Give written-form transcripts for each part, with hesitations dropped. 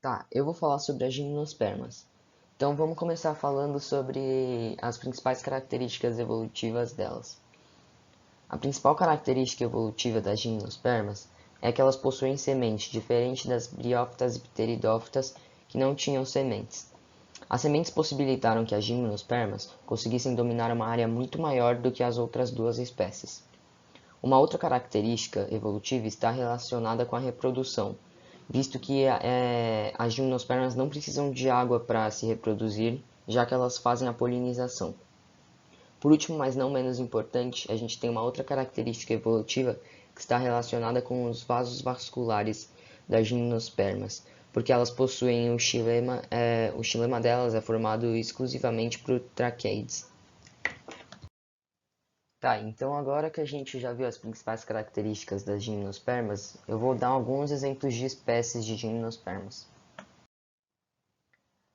Tá, eu vou falar sobre as gimnospermas. Então vamos começar falando sobre as principais características evolutivas delas. A principal característica evolutiva das gimnospermas é que elas possuem semente, diferente das briófitas e pteridófitas que não tinham sementes. As sementes possibilitaram que as gimnospermas conseguissem dominar uma área muito maior do que as outras duas espécies. Uma outra característica evolutiva está relacionada com a reprodução, visto que as gimnospermas não precisam de água para se reproduzir, já que elas fazem a polinização. Por último, mas não menos importante, a gente tem uma outra característica evolutiva que está relacionada com os vasos vasculares das gimnospermas, porque elas possuem o xilema delas é formado exclusivamente por traqueides. Tá, então agora que a gente já viu as principais características das gimnospermas, eu vou dar alguns exemplos de espécies de gimnospermas.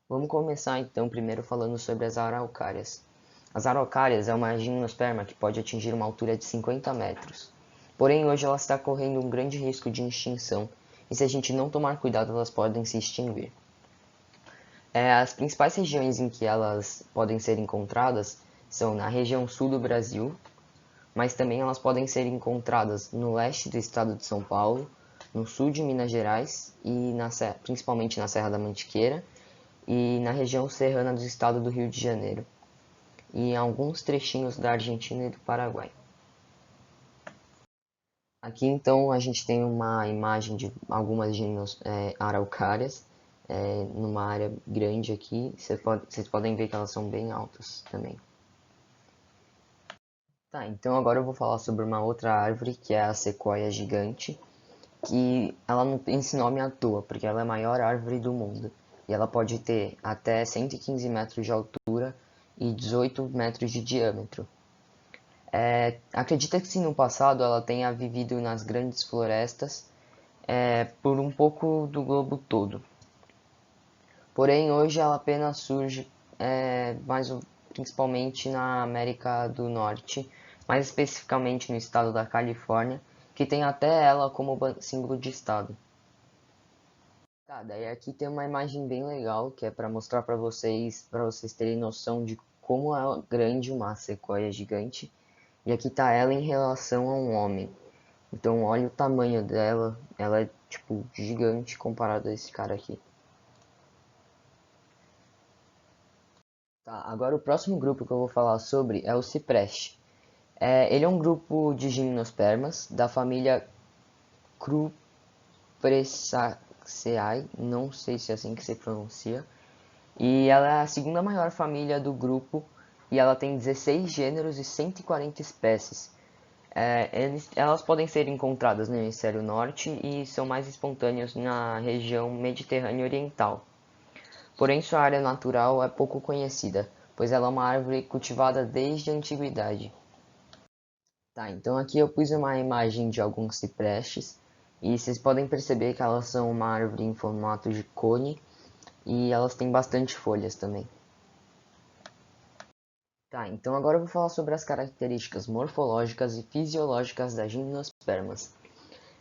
Vamos começar então primeiro falando sobre as araucárias. As araucárias é uma gimnosperma que pode atingir uma altura de 50 metros. Porém, hoje ela está correndo um grande risco de extinção, e se a gente não tomar cuidado, elas podem se extinguir. As principais regiões em que elas podem ser encontradas são na região sul do Brasil, mas também elas podem ser encontradas no leste do estado de São Paulo, no sul de Minas Gerais e principalmente na Serra da Mantiqueira e na região serrana do estado do Rio de Janeiro e em alguns trechinhos da Argentina e do Paraguai. Aqui então a gente tem uma imagem de algumas araucárias numa área grande aqui. Vocês podem ver que elas são bem altas também. Tá, então agora eu vou falar sobre uma outra árvore que é a sequoia gigante, que ela não tem esse nome à toa, porque ela é a maior árvore do mundo. E ela pode ter até 115 metros de altura e 18 metros de diâmetro. Acredita que se no passado ela tenha vivido nas grandes florestas por um pouco do globo todo. Porém, hoje ela apenas surge principalmente na América do Norte, mais especificamente no estado da Califórnia, que tem até ela como símbolo de estado. Tá, daí aqui tem uma imagem bem legal que é para mostrar para vocês terem noção de como é grande uma sequoia gigante. E aqui tá ela em relação a um homem. Então olha o tamanho dela, ela é tipo gigante comparado a esse cara aqui. Tá, agora o próximo grupo que eu vou falar sobre é o cipreste. Ele é um grupo de gimnospermas da família Cupressaceae, não sei se é assim que se pronuncia. E ela é a segunda maior família do grupo e ela tem 16 gêneros e 140 espécies. Elas podem ser encontradas no hemisfério norte e são mais espontâneas na região mediterrânea oriental. Porém, sua área natural é pouco conhecida, pois ela é uma árvore cultivada desde a antiguidade. Tá, então aqui eu pus uma imagem de alguns ciprestes e vocês podem perceber que elas são uma árvore em formato de cone e elas têm bastante folhas também. Tá, então agora eu vou falar sobre as características morfológicas e fisiológicas das gimnospermas.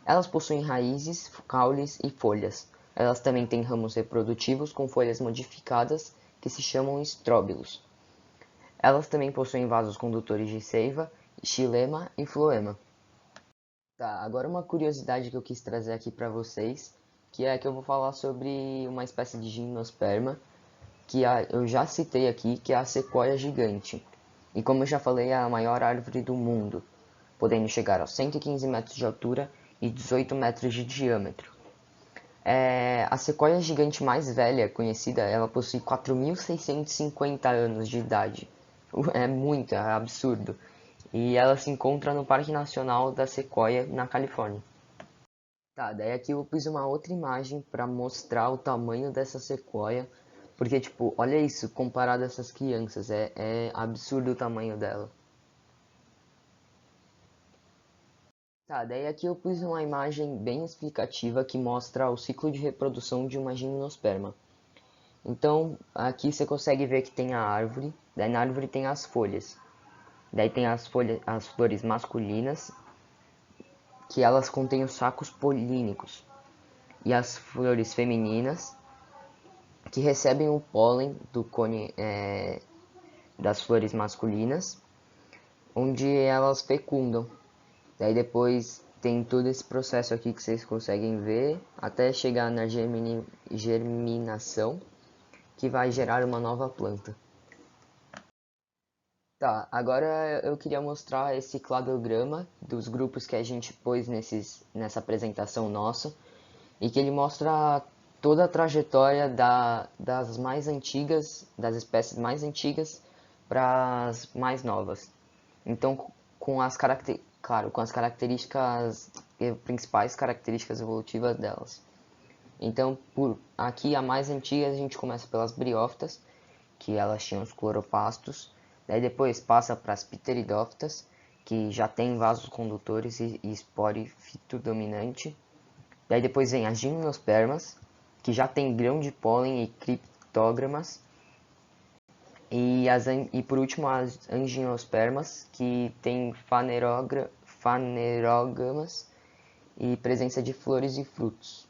Elas possuem raízes, caules e folhas. Elas também têm ramos reprodutivos com folhas modificadas que se chamam estróbilos. Elas também possuem vasos condutores de seiva, xilema e floema. Tá, agora uma curiosidade que eu quis trazer aqui para vocês, que é que eu vou falar sobre uma espécie de gimnosperma eu já citei aqui, que é a sequoia gigante. E como eu já falei, é a maior árvore do mundo, podendo chegar aos 115 metros de altura e 18 metros de diâmetro. A sequoia gigante mais velha conhecida, ela possui 4.650 anos de idade. É muito, é absurdo. E ela se encontra no Parque Nacional da Sequoia, na Califórnia. Tá, daí aqui eu pus uma outra imagem para mostrar o tamanho dessa sequoia, porque tipo, olha isso, comparado a essas crianças, é absurdo o tamanho dela. Tá, daí aqui eu pus uma imagem bem explicativa que mostra o ciclo de reprodução de uma gimnosperma. Então, aqui você consegue ver que tem a árvore, daí na árvore tem as folhas. Daí tem as flores masculinas, que elas contêm os sacos polínicos. E as flores femininas, que recebem o pólen do cone das flores masculinas, onde elas fecundam. Daí depois tem todo esse processo aqui que vocês conseguem ver, até chegar na germinação, que vai gerar uma nova planta. Tá, agora eu queria mostrar esse cladograma dos grupos que a gente pôs nessa apresentação nossa, e que ele mostra toda a trajetória das mais antigas, das espécies mais antigas para as mais novas. Então, claro, com as características, principais características evolutivas delas. Então, por aqui a mais antiga a gente começa pelas briófitas, que elas tinham os cloroplastos. Daí depois passa para as pteridófitas, que já tem vasos condutores e espore fitodominante. Daí depois vem as gimnospermas, que já tem grão de pólen e criptógramas. E por último as angiospermas, que tem fanerógamas e presença de flores e frutos.